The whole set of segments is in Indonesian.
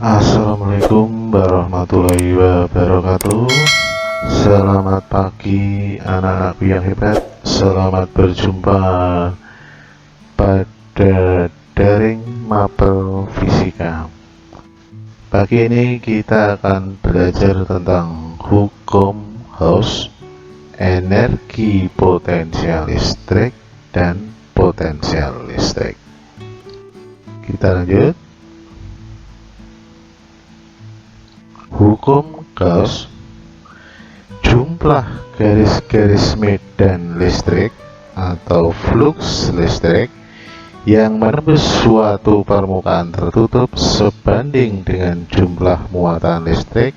Assalamualaikum warahmatullahi wabarakatuh. Selamat pagi anak-anakku yang hebat. Selamat berjumpa pada daring mapel fisika. Pagi ini kita akan belajar tentang hukum Gauss, energi potensial listrik dan potensial listrik. Kita lanjut. Hukum Gauss, jumlah garis-garis medan listrik atau flux listrik yang menembus suatu permukaan tertutup sebanding dengan jumlah muatan listrik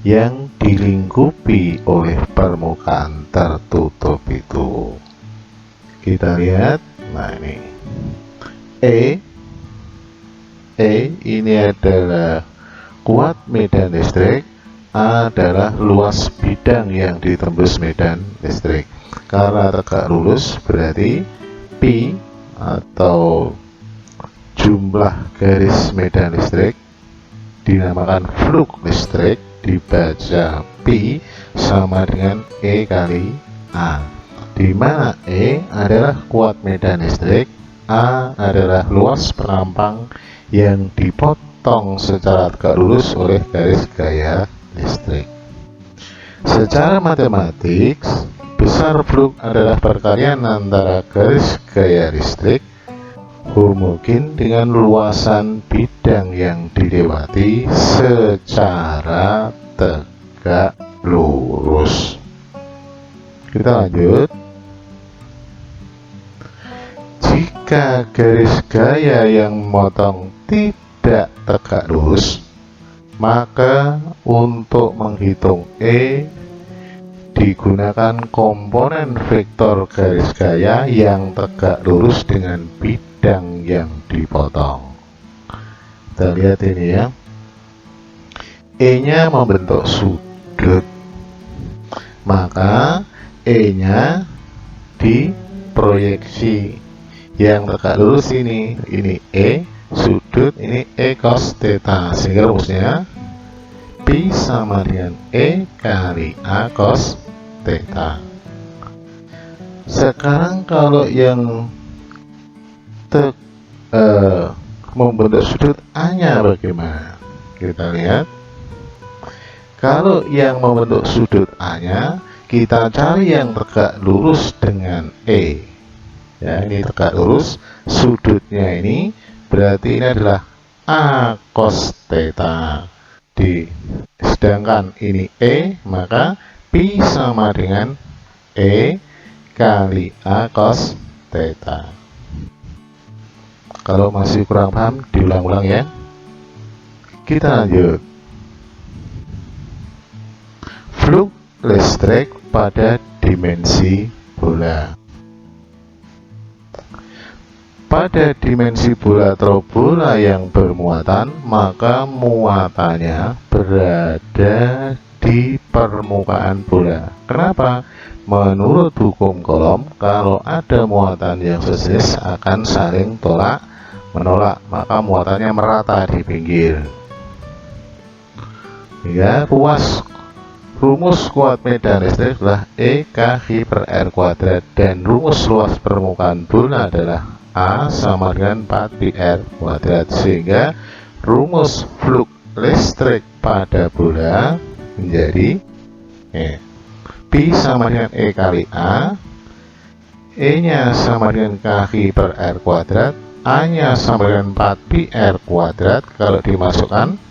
yang dilingkupi oleh permukaan tertutup itu. Kita lihat, nah ini E ini adalah kuat medan listrik, A adalah luas bidang yang ditembus medan listrik. Karena tegak lurus berarti P atau jumlah garis medan listrik dinamakan flux listrik, dibaca P sama dengan E kali A, di mana E adalah kuat medan listrik, A adalah luas penampang yang dipotong secara tegak lurus oleh garis gaya listrik. Secara matematik, besar flux adalah perkalian antara garis gaya listrik homogen dengan luasan bidang yang dilewati secara tegak lurus. Kita lanjut. Jika garis gaya yang memotong tidak tegak lurus, maka untuk menghitung E digunakan komponen vektor garis gaya yang tegak lurus dengan bidang yang dipotong. Kita lihat ini ya, E nya membentuk sudut, maka E nya diproyeksi yang tegak lurus ini E sudut, ini E cos theta, sehingga rumusnya P sama dengan E kali A cos theta. Sekarang kalau yang membentuk sudut A nya bagaimana? Kita lihat. Kalau yang membentuk sudut A nya, kita cari yang tegak lurus dengan E ya, ini tegak lurus, sudutnya ini berarti ini adalah A cos theta, sedangkan ini E, maka P sama dengan E kali A cos theta. Kalau masih kurang paham, diulang-ulang ya. Kita lanjut. Flux listrik pada dimensi bola. Pada dimensi bola atau bola yang bermuatan, maka muatannya berada di permukaan bola. Kenapa? Menurut hukum Coulomb, kalau ada muatan yang sejenis akan saling tolak menolak, maka muatannya merata di pinggir. Ya, rumus kuat medan listrik adalah E kaki per R kuadrat, dan rumus luas permukaan bola adalah A sama dengan 4πr kuadrat, sehingga rumus flux listrik pada bola menjadi P sama dengan E kali A, E nya sama dengan kaki per R kuadrat, A nya sama dengan 4πr kuadrat. Kalau dimasukkan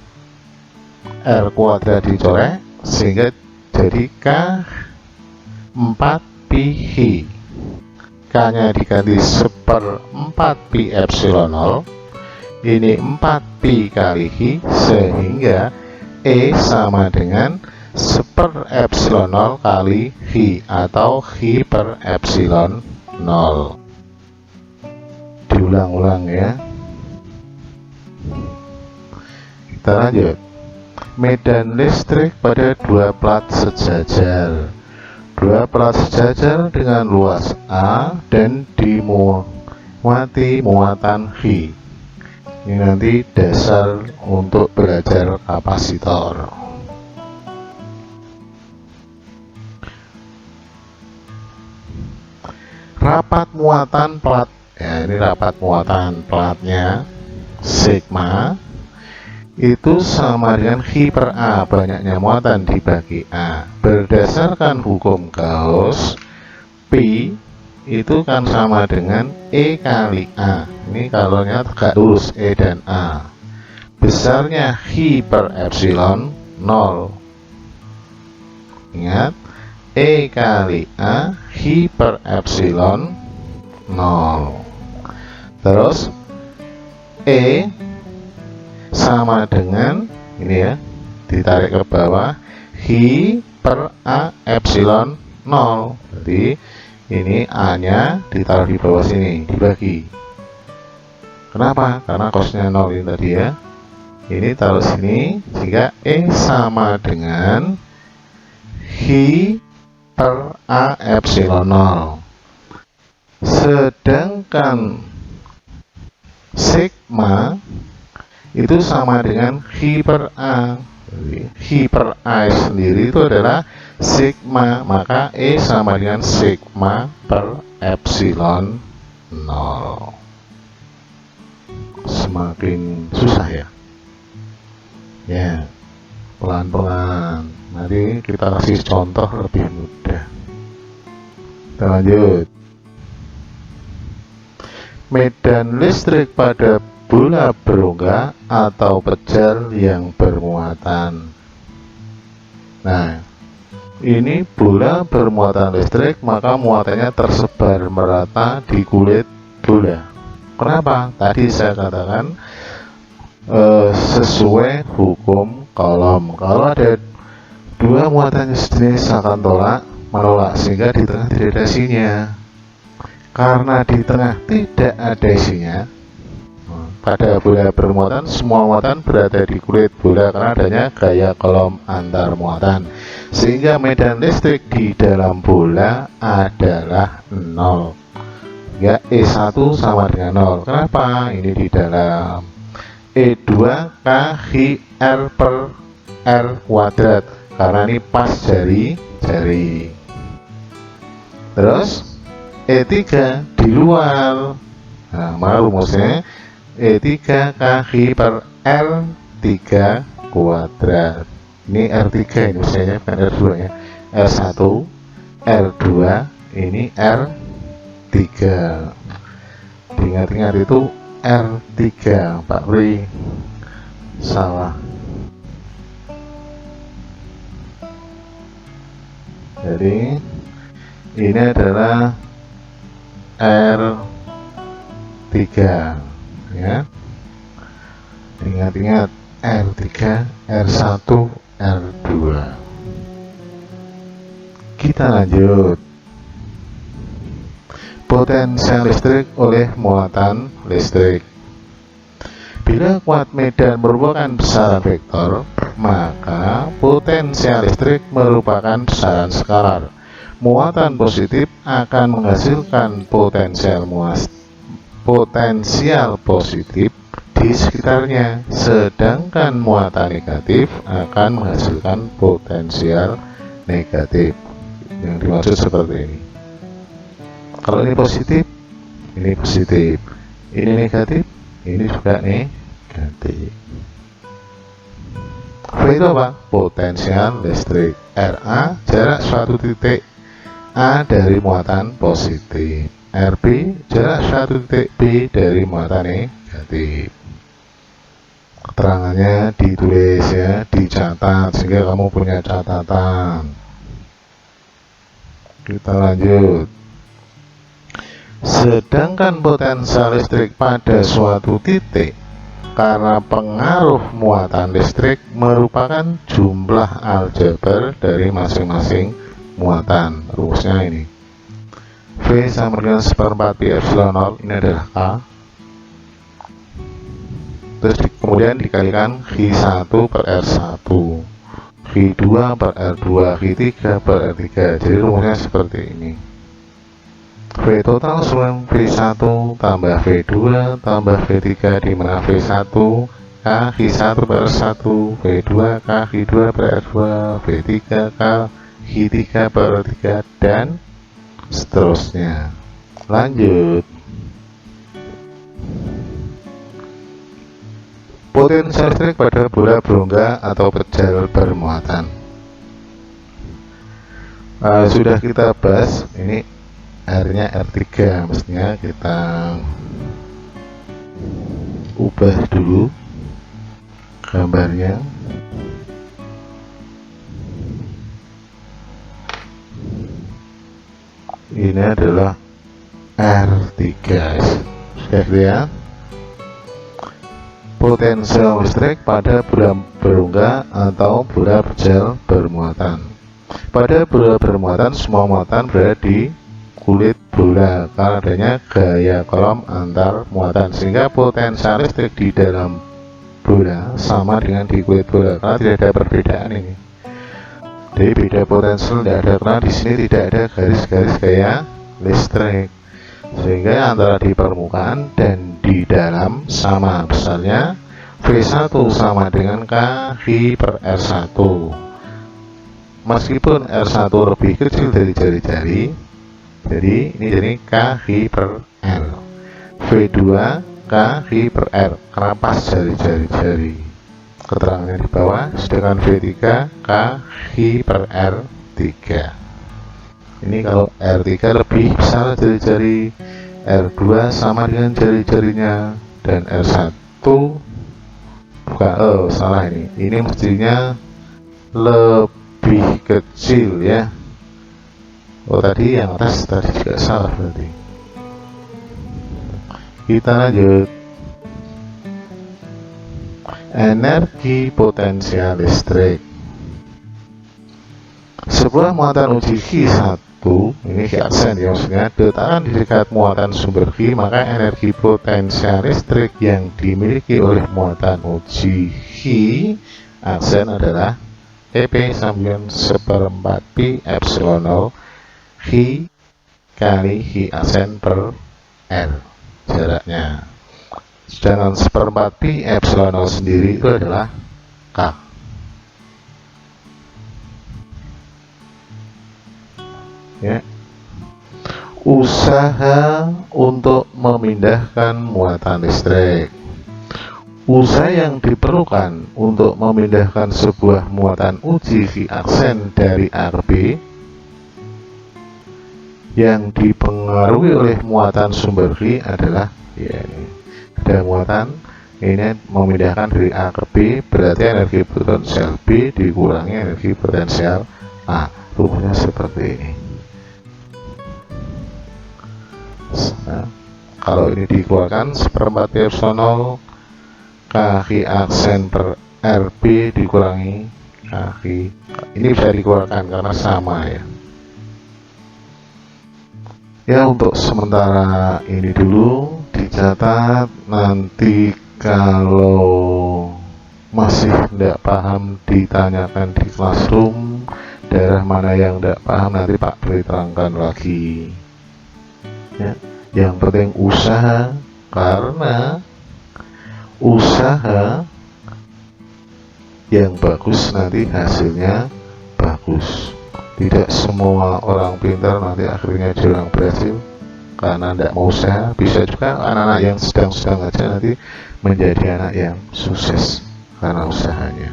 R kuadrat dicoret, sehingga jadi K 4π. K nya diganti 1/4π epsilon 0, ini 4π kali Hi, sehingga E sama dengan 1/epsilon 0 kali Hi atau Hi per epsilon 0. Diulang-ulang ya. Kita lanjut. Medan listrik pada dua plat sejajar. Dua plat sejajar dengan luas A dan dimuati muatan Hi. Ini nanti dasar untuk belajar kapasitor. Rapat muatan plat, ya ini rapat muatan platnya sigma itu sama dengan Chi per A, banyaknya muatan dibagi A. Berdasarkan hukum Gauss, Pi itu kan sama dengan E kali A. Ini kalaunya tegak lurus E dan A. Besarnya Chi per epsilon 0. Ingat, E kali A, Chi per epsilon 0. Terus E sama dengan ini ya, ditarik ke bawah, Chi per A epsilon 0. Jadi ini A nya ditaruh di bawah sini, dibagi. Kenapa? Karena cosnya 0 ini tadi ya. Ini taruh sini, sehingga E sama dengan Chi per A epsilon 0. Sedangkan sigma itu sama dengan Chi per A. Jadi, Chi per A sendiri itu adalah sigma, maka E sama dengan sigma per epsilon 0. Semakin susah ya. Ya, pelan-pelan. Nanti kita kasih contoh lebih mudah. Kita lanjut. Medan listrik pada bola berongga atau pejal yang bermuatan. Nah, ini bola bermuatan listrik, maka muatannya tersebar merata di kulit bola. Kenapa? Tadi saya katakan sesuai hukum Coulomb. Kalau ada dua muatan sejenis akan menolak, sehingga di tengah tidak ada isinya. Karena di tengah tidak ada isinya, pada bola bermuatan, semua muatan berada di kulit bola karena adanya gaya Coulomb antar muatan, sehingga medan listrik di dalam bola adalah 0. Ya, E1 sama dengan 0. Kenapa? Ini di dalam E2 K Chi R per R kuadrat, karena ini pas jari. Terus E3 di luar. Nah, maka rumusnya E3 K Chi per R3 kuadrat. Ini R3 ini misalnya, bukan R2 ya. R1, R2, ini R3. Diingat-ingat itu R3, Pak Pri. Salah. Jadi ini adalah R3 ya. Ingat-ingat R3, R1, R2. Kita lanjut. Potensial listrik oleh muatan listrik. Bila kuat medan merupakan besaran vektor, maka potensial listrik merupakan besaran skalar. Muatan positif akan menghasilkan potensial positif di sekitarnya, sedangkan muatan negatif akan menghasilkan potensial negatif. Yang dimaksud seperti ini. Kalau ini positif, ini positif. Ini negatif, ini juga negatif. V itu apa? Potensial listrik. RA jarak suatu titik A dari muatan positif. RB jarak suatu titik B dari muatan negatif. Keterangannya ditulis ya, dicatat sehingga kamu punya catatan. Kita lanjut. Sedangkan potensial listrik pada suatu titik karena pengaruh muatan listrik merupakan jumlah aljabar dari masing-masing muatan. Rumusnya ini V sama dengan 1/4 pi epsilon 0, ini adalah K. Terus kemudian dikalikan Chi1 per R1, Chi2 per R2, Chi3 per R3. Jadi rumusnya seperti ini. V total langsung V1 tambah V2 tambah V3, di mana V1 KQ1 per R1, V2 KQ2 per R2, V3 KQ3 per R3, dan seterusnya. Lanjut. Potensial listrik pada bola berongga atau pejal bermuatan. Sudah kita bahas, ini R-nya R3, mestinya kita ubah dulu gambarnya. Ini adalah R3, sudah ya. Potensial listrik pada bola berongga atau bola pejal bermuatan. Pada bola bermuatan, semua muatan berada di kulit bola karena adanya gaya kolom antar muatan, sehingga potensial listrik di dalam bola sama dengan di kulit bola karena tidak ada perbedaan ini. Jadi beda potensial tidak ada karena di sini tidak ada garis-garis gaya listrik, sehingga antara di permukaan dan di dalam sama besarnya. V1 sama dengan KQ per R1, meskipun R1 lebih kecil dari jari-jari, jadi ini jadi KQ per R. V2 KQ per R karena pas jari-jari, keterangannya di bawah. Sedangkan V3 KQ per R3. Ini kalau R3 lebih besar jari-jari, R2 sama dengan jari-jarinya, dan R1 bukan, salah ini mestinya lebih kecil ya. Tadi yang atas tadi juga salah berarti. Kita lanjut. Energi potensial listrik. Sebuah muatan uji Q1, ini Q aksen ya, maksudnya diletakkan di dekat muatan sumber Q, maka energi potensial listrik yang dimiliki oleh muatan uji Q aksen adalah EP sama 1/4 pi epsilon 0 Q kali Q aksen per R jaraknya. Sedangkan 1/4 pi epsilon 0 sendiri itu adalah K. Ya. Usaha untuk memindahkan muatan listrik. Usaha yang diperlukan untuk memindahkan sebuah muatan uji V aksen dari RB yang dipengaruhi oleh muatan sumber V adalah, ya ini ada muatan ini memindahkan dari A ke B, berarti energi potensial B dikurangi energi potensial A. Rumusnya seperti ini. Nah, kalau ini dikeluarkan 1/4 pi epsilon 0 KQ aksen per RB dikurangi KQ, ini bisa dikeluarkan karena sama ya. Ya, untuk sementara ini dulu dicatat, nanti kalau masih tidak paham ditanyakan di classroom, daerah mana yang tidak paham nanti Pak Beri terangkan lagi ya. Yang penting usaha, karena usaha yang bagus nanti hasilnya bagus. Tidak semua orang pintar nanti akhirnya jadi orang berhasil karena tidak mau usaha. Bisa juga anak-anak yang sedang-sedang aja nanti menjadi anak yang sukses karena usahanya.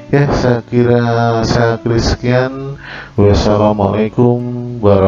Ya, saya kira sekian. Wassalamualaikum warahmatullahi wabarakatuh.